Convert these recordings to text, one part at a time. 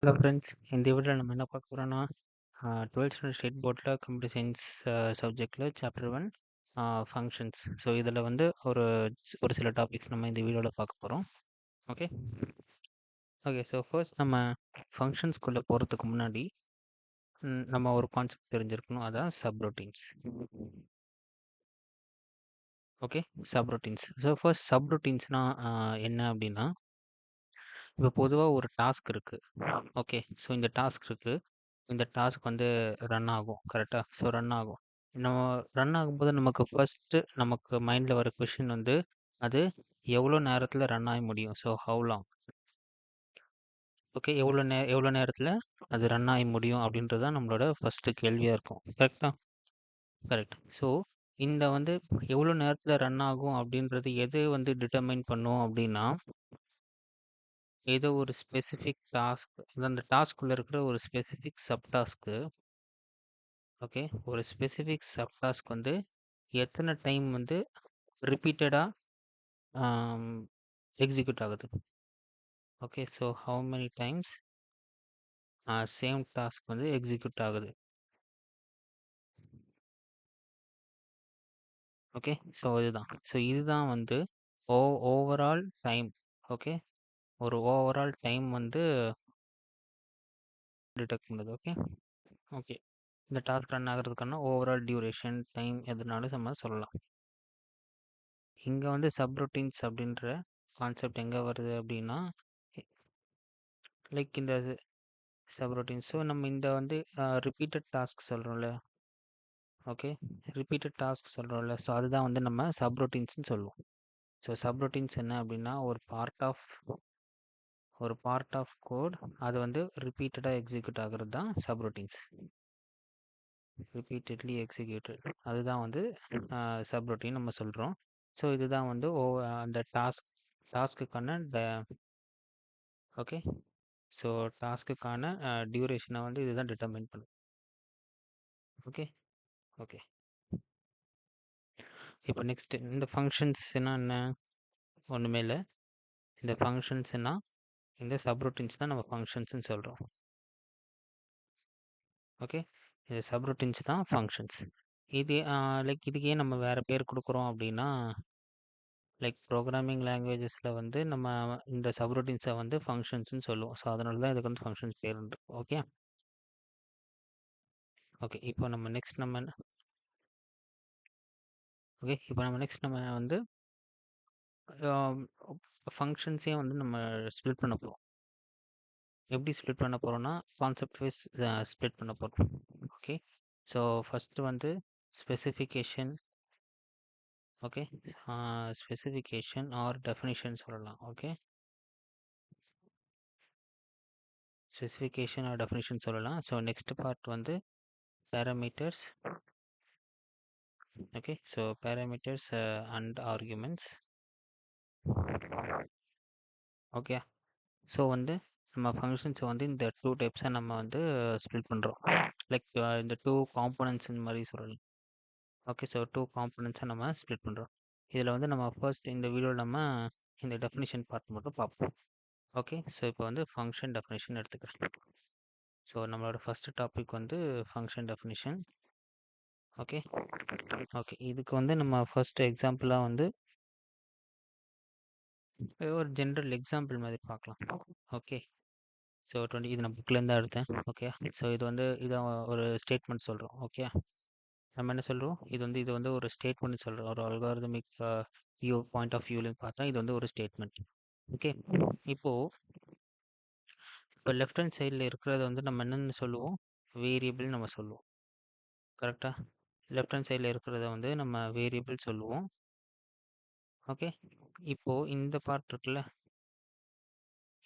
Hello friends, இந்த வீடியோவில் நம்ம என்ன பார்க்க போகிறோம்னா 12th ஸ்டாண்டர்ட் ஸ்டேட் போர்டில் கம்ப்யூட்டர் சயின்ஸ் சப்ஜெக்டில் சாப்டர் 1 ஃபங்க்ஷன்ஸ். ஸோ இதில் வந்து ஒரு சில டாபிக்ஸ் நம்ம இந்த வீடியோவில் பார்க்க போகிறோம். ஓகே ஓகே ஸோ ஃபர்ஸ்ட் நம்ம ஃபங்க்ஷன்ஸ்குள்ளே போகிறதுக்கு முன்னாடி நம்ம ஒரு கான்செப்ட் தெரிஞ்சிருக்கணும், அதான் சப்ரூட்டீன்ஸ். ஓகே, சப்ரூட்டீன்ஸ். ஸோ ஃபர்ஸ்ட் சப்ரூட்டீன்ஸ்னால் என்ன அப்படின்னா, இப்போ பொதுவாக ஒரு டாஸ்க் இருக்குது. ஓகே, ஸோ இந்த டாஸ்க் இருக்குது, இந்த டாஸ்க் வந்து ரன் ஆகும் கரெக்டாக. ஸோ ரன் ஆகும். நம்ம ரன் ஆகும்போது நமக்கு ஃபர்ஸ்ட்டு நமக்கு மைண்டில் வர கொஷின் வந்து, அது எவ்வளோ நேரத்தில் ரன் ஆக முடியும்? So how long. ஓகே, எவ்வளோ நேரத்தில் அது ரன் ஆக முடியும் அப்படின்றது தான் நம்மளோட ஃபஸ்ட்டு கேள்வியாக இருக்கும். கரெக்டாக. கரெக்ட். ஸோ இந்த வந்து எவ்வளோ நேரத்தில் ரன் ஆகும் அப்படின்றது எது வந்து டிட்டர்மைன் பண்ணும் அப்படின்னா, ஏதோ ஒரு ஸ்பெசிஃபிக் டாஸ்க், அந்த டாஸ்க்குள்ளே இருக்கிற ஒரு ஸ்பெசிஃபிக் சப் டாஸ்க்கு. ஓகே, ஒரு ஸ்பெசிஃபிக் சப் டாஸ்க் வந்து எத்தனை டைம் வந்து ரிப்பீட்டடாக எக்ஸிக்யூட் ஆகுது. Okay, so how many times same task வந்து எக்ஸிக்யூட் ஆகுது. ஓகே, ஸோ இதுதான் வந்து ஓவரால் டைம். ஓகே, ஒரு ஓவரால் டைம் வந்து டிடெக்ட் பண்ணுது. ஓகே ஓகே, இந்த டாஸ்க் ரன் ஆகிறதுக்கான ஓவரால் டியூரேஷன் டைம் எதுனாலும் நம்ம சொல்லலாம். இங்கே வந்து சப்ரூட்டீன்ஸ் அப்படின்ற கான்செப்ட் எங்கே வருது அப்படின்னா, லைக் இந்த சப்ரூட்டீன்ஸ். ஸோ நம்ம இந்த வந்து ரிப்பீட்டட் டாஸ்க் சொல்கிறோம்ல. ஓகே, ரிப்பீட்டட் டாஸ்க் சொல்கிறோம்ல, ஸோ அதுதான் வந்து நம்ம சப்ரூட்டீன்ஸ்னு சொல்லுவோம். ஸோ சப்ரூட்டீன்ஸ் என்ன அப்படின்னா, ஒரு பார்ட் ஆஃப் கோட் அது வந்து ரிப்பீட்டடாக எக்ஸிக்யூட் ஆகிறது தான் சப்ரூட்டீன்ஸ். ரிப்பீட்டட்லி எக்ஸிக்யூட்டட், அதுதான் வந்து சப்ரூட்டீன் நம்ம சொல்கிறோம். ஸோ இதுதான் வந்து அந்த டாஸ்க்குக்கான ஓகே, ஸோ டாஸ்க்குக்கான டியூரேஷனை வந்து இதுதான் டிட்டர்மைன் பண்ணும். ஓகே ஓகே, இப்போ நெக்ஸ்ட் இந்த ஃபங்க்ஷன்ஸ்னால் என்ன? ஒன்றுமே இல்லை. இந்த ஃபங்க்ஷன்ஸ்னால் இந்த சப்ரூட்டீன்ஸ் தான் நம்ம ஃபங்க்ஷன்ஸ்னு சொல்கிறோம். ஓகே, இந்த சப்ரூட்டீன்ஸ் தான் ஃபங்க்ஷன்ஸ். இது லைக் இதுக்கு ஏன் நம்ம வேறு பேர் கொடுக்குறோம் அப்படின்னா, லைக் ப்ரோக்ராமிங் லாங்குவேஜஸில் வந்து நம்ம இந்த சப்ரூட்டீன்ஸை வந்து ஃபங்க்ஷன்ஸ்னு சொல்லுவோம். ஸோ அதனால தான் இதுக்கு வந்து ஃபங்க்ஷன்ஸ் பேர் உண்டு. ஓகே ஓகே, இப்போ நம்ம நெக்ஸ்ட் நம்ம வந்து ஃபங்க்ஷன்ஸே வந்து நம்ம ஸ்ப்ளிட் பண்ண போகிறோம். எப்படி ஸ்ப்ளிட் பண்ண போகிறோம்னா, கான்செப்ட் வைஸ் ஸ்ப்ளிட் பண்ண போகிறோம். ஓகே, ஸோ ஃபஸ்ட்டு வந்து specification. Okay, specification or definition சொல்லலாம். ஓகே, ஸ்பெசிஃபிகேஷன் ஆர் டெஃபினிஷன் சொல்லலாம். ஸோ நெக்ஸ்ட் பார்ட் வந்து parameters. Okay, so parameters and arguments. Okay, so வந்து நம்ம ஃபங்க்ஷன்ஸை வந்து இந்த 2 டைப்ஸாக நம்ம வந்து ஸ்ப்ளிட் பண்ணுறோம். லைக் இந்த 2 காம்போனன்ட்ஸ் இந்த மாதிரி சொல்லலாம். ஓகே, ஸோ 2 காம்போனன்ட்ஸை நம்ம ஸ்ப்ளிட் பண்ணுறோம். இதில் வந்து நம்ம ஃபர்ஸ்ட் இந்த வீடியோவில் நம்ம இந்த டெஃபினிஷன் பார்ட் மட்டும் பார்ப்போம். ஓகே, ஸோ இப்போ வந்து ஃபங்க்ஷன் டெஃபினிஷன் எடுத்துக்கிறோம். ஸோ நம்மளோட ஃபஸ்ட்டு டாபிக் வந்து ஃபங்க்ஷன் டெஃபினிஷன். ஓகே ஓகே, இதுக்கு வந்து நம்ம ஃபர்ஸ்ட் எக்ஸாம்பிளாக வந்து ஒரு ஜென்ரல் எக்ஸாம்பிள் மாதிரி பார்க்கலாம். ஓகே, ஸோ இது நான் புக்லேருந்து தான் எடுத்தேன். ஓகே, ஸோ இதை ஒரு ஸ்டேட்மெண்ட் சொல்கிறோம். ஓகே, நம்ம என்ன சொல்கிறோம், இது வந்து ஒரு ஸ்டேட்மெண்ட் சொல்கிறோம். ஒரு அல்காரிதமிக் பாயிண்ட் ஆஃப் வியூலேருந்து பார்த்தா இது வந்து ஒரு ஸ்டேட்மெண்ட். ஓகே, இப்போ லெஃப்ட் ஹேண்ட் சைடில் இருக்கிறத வந்து நம்ம என்னென்னு சொல்லுவோம், வேரியபிள் நம்ம சொல்லுவோம். கரெக்டாக, லெஃப்ட் ஹேண்ட் சைடில் இருக்கிறத வந்து நம்ம வேரியபிள் சொல்லுவோம். ஓகே, இப்போது இந்த பார்ட் இருக்குல்ல,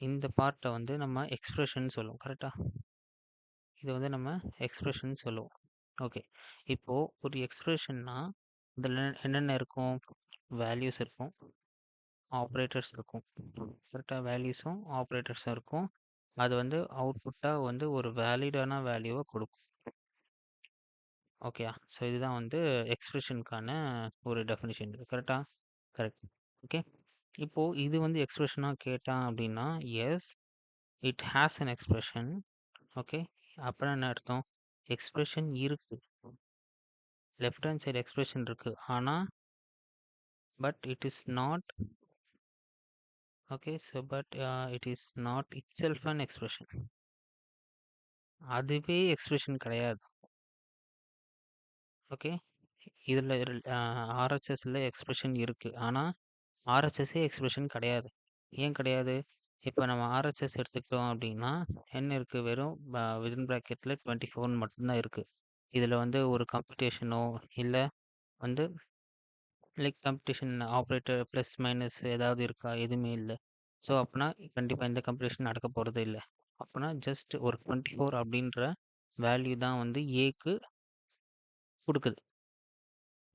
இந்த பார்ட்டை வந்து நம்ம எக்ஸ்பிரஷன் சொல்லுவோம். கரெக்டாக, இதை வந்து நம்ம எக்ஸ்பிரஷன் சொல்லுவோம். ஓகே, இப்போது ஒரு எக்ஸ்பிரஷன்னா இதில் என்னென்ன இருக்கும், வேல்யூஸ் இருக்கும், ஆப்ரேட்டர்ஸ் இருக்கும். கரெக்டாக, வேல்யூஸும் ஆப்ரேட்டர்ஸும் இருக்கும். அது வந்து அவுட்புட்டாக வந்து ஒரு வேலிடான வேல்யூவை கொடுக்கும். ஓகே, ஸோ இதுதான் வந்து எக்ஸ்பிரஷனுக்கான ஒரு டெஃபினிஷன். கரெக்டாக, கரெக்ட். ஓகே, இப்போது இது வந்து எக்ஸ்பிரஷனாக கேட்டான் அப்படின்னா yes, it has an expression. Okay, அப்புறம் என்ன அர்த்தம்? எக்ஸ்பிரஷன் இருக்கு, லெஃப்ட் ஹேண்ட் சைடு எக்ஸ்பிரஷன் இருக்கு, ஆனால் but it is not. Okay, so but it is not it self an expression. அதுவே எக்ஸ்பிரஷன் கிடையாது. ஓகே, இதில் ஆர்ஹெச்எஸ்ல எக்ஸ்பிரஷன் இருக்குது, ஆனால் ஆர்ஹெச்எஸ்ஸே எக்ஸ்பிரஷன் கிடையாது. ஏன் கிடையாது? இப்போ நம்ம ஆர்ஹெச்எஸ் எடுத்துக்கிட்டோம் அப்படின்னா என்ன இருக்குது? வெறும் விதின் ப்ராக்கெட்டில் 24 மட்டும்தான் இருக்குது. இதில் வந்து ஒரு கம்ப்யூட்டேஷனோ இல்லை வந்து like computation operator plus minus ஏதாவது இருக்கா? எதுவுமே இல்லை. ஸோ அப்படின்னா கண்டிப்பாக எந்த கம்ப்யூட்டேஷன் நடக்க போகிறது இல்லை. அப்படின்னா ஜஸ்ட் ஒரு 24 அப்படின்ற வேல்யூ தான் வந்து ஏக்கு கொடுக்குது.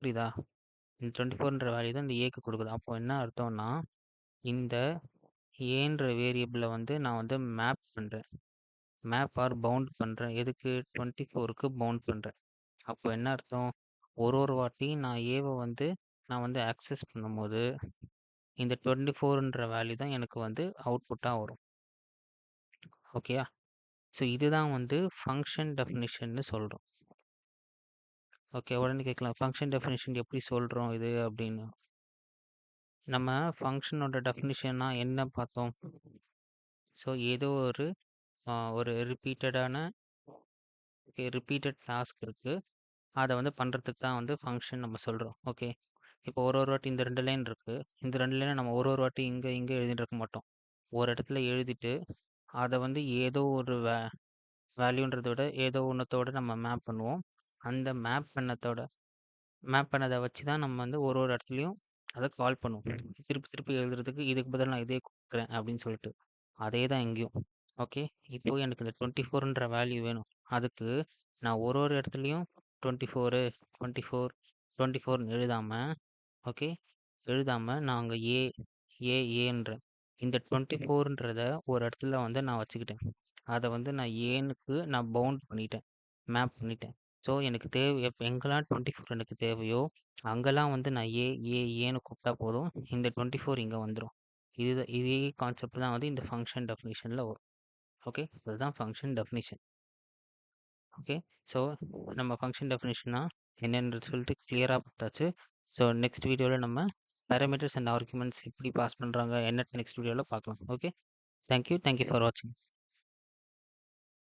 புரியுதா? இந்த 24ன்ற வேல்யூ தான் இந்த ஏக்கு கொடுக்குது. அப்போ என்ன அர்த்தம்னா, இந்த ஏன்ற வேரியபிளை வந்து நான் வந்து மேப் பண்ணுறேன், மேப் ஆர் பவுண்ட் பண்ணுறேன். எதுக்கு? 24க்கு பவுண்ட் பண்ணுறேன். அப்போ என்ன அர்த்தம்? ஒரு வாட்டி நான் ஏவை வந்து நான் வந்து ஆக்சஸ் பண்ணும்போது இந்த 24ன்ற வேல்யூ தான் எனக்கு வந்து அவுட்புட்டாக வரும். ஓகேயா? ஸோ இதுதான் வந்து ஃபங்க்ஷன் டெஃபினிஷன்னு சொல்கிறோம். ஓகே, உடனே கேட்கலாம், ஃபங்க்ஷன் டெஃபினிஷன் எப்படி சொல்கிறோம் இது அப்படின்னு. நம்ம ஃபங்க்ஷனோட டெஃபினிஷன்னா என்ன பார்த்தோம்? ஸோ ஏதோ ஒரு ரிப்பீட்டட் டாஸ்க் இருக்குது, அதை வந்து பண்ணுறதுக்கு தான் வந்து ஃபங்க்ஷன் நம்ம சொல்கிறோம். ஓகே, இப்போ ஒரு வாட்டி இந்த 2 லைன் இருக்குது, இந்த 2 லைனை நம்ம ஒரு வாட்டி இங்கே எழுதிட்டு இருக்க மாட்டோம். ஒரு இடத்துல எழுதிட்டு அதை வந்து ஏதோ ஒரு வேல்யூன்றதை விட ஏதோ ஒன்றத்தோட நம்ம மேப் பண்ணுவோம். அந்த மேப் பண்ணதை வச்சு தான் நம்ம வந்து ஒரு இடத்துலையும் அதை கால் பண்ணுவோம். திருப்பி எழுதுறதுக்கு இதுக்கு பதில் நான் இதே கொடுக்குறேன் அப்படின்னு சொல்லிட்டு. அதே தான் இங்கேயும். ஓகே, இப்போ எனக்கு இந்த 24ன்ற வேல்யூ வேணும். அதுக்கு நான் ஒரு இடத்துலையும் 24 24 24ன்னு எழுதாமல் நான் அங்கே ஏன்றேன். இந்த 24ன்றத ஒரு இடத்துல வந்து நான் வச்சுக்கிட்டேன். அதை வந்து நான் ஏனுக்கு நான் பவுண்ட் பண்ணிட்டேன், மேப் பண்ணிட்டேன். ஸோ எனக்கு எங்கெல்லாம் 24 எனக்கு தேவையோ அங்கெல்லாம் வந்து நான் ஏன்னு கூப்பிட்டா போதும், இந்த 24 இங்கே வந்துடும். இதே கான்செப்ட் தான் வந்து இந்த ஃபங்க்ஷன் டெஃபினிஷனில் வரும். ஓகே, அதுதான் ஃபங்க்ஷன் டெஃபினிஷன். ஓகே, ஸோ நம்ம ஃபங்க்ஷன் டெஃபினிஷனா என்னென்னு சொல்லிட்டு கிளியராக பார்த்தாச்சு. ஸோ நெக்ஸ்ட் வீடியோவில் நம்ம பேராமீட்டர்ஸ் அண்ட் ஆர்குமெண்ட்ஸ் எப்படி பாஸ் பண்ணுறாங்க என்ன நெக்ஸ்ட் வீடியோவில் பார்க்கலாம். ஓகே, தேங்க்யூ ஃபார் வாட்சிங்.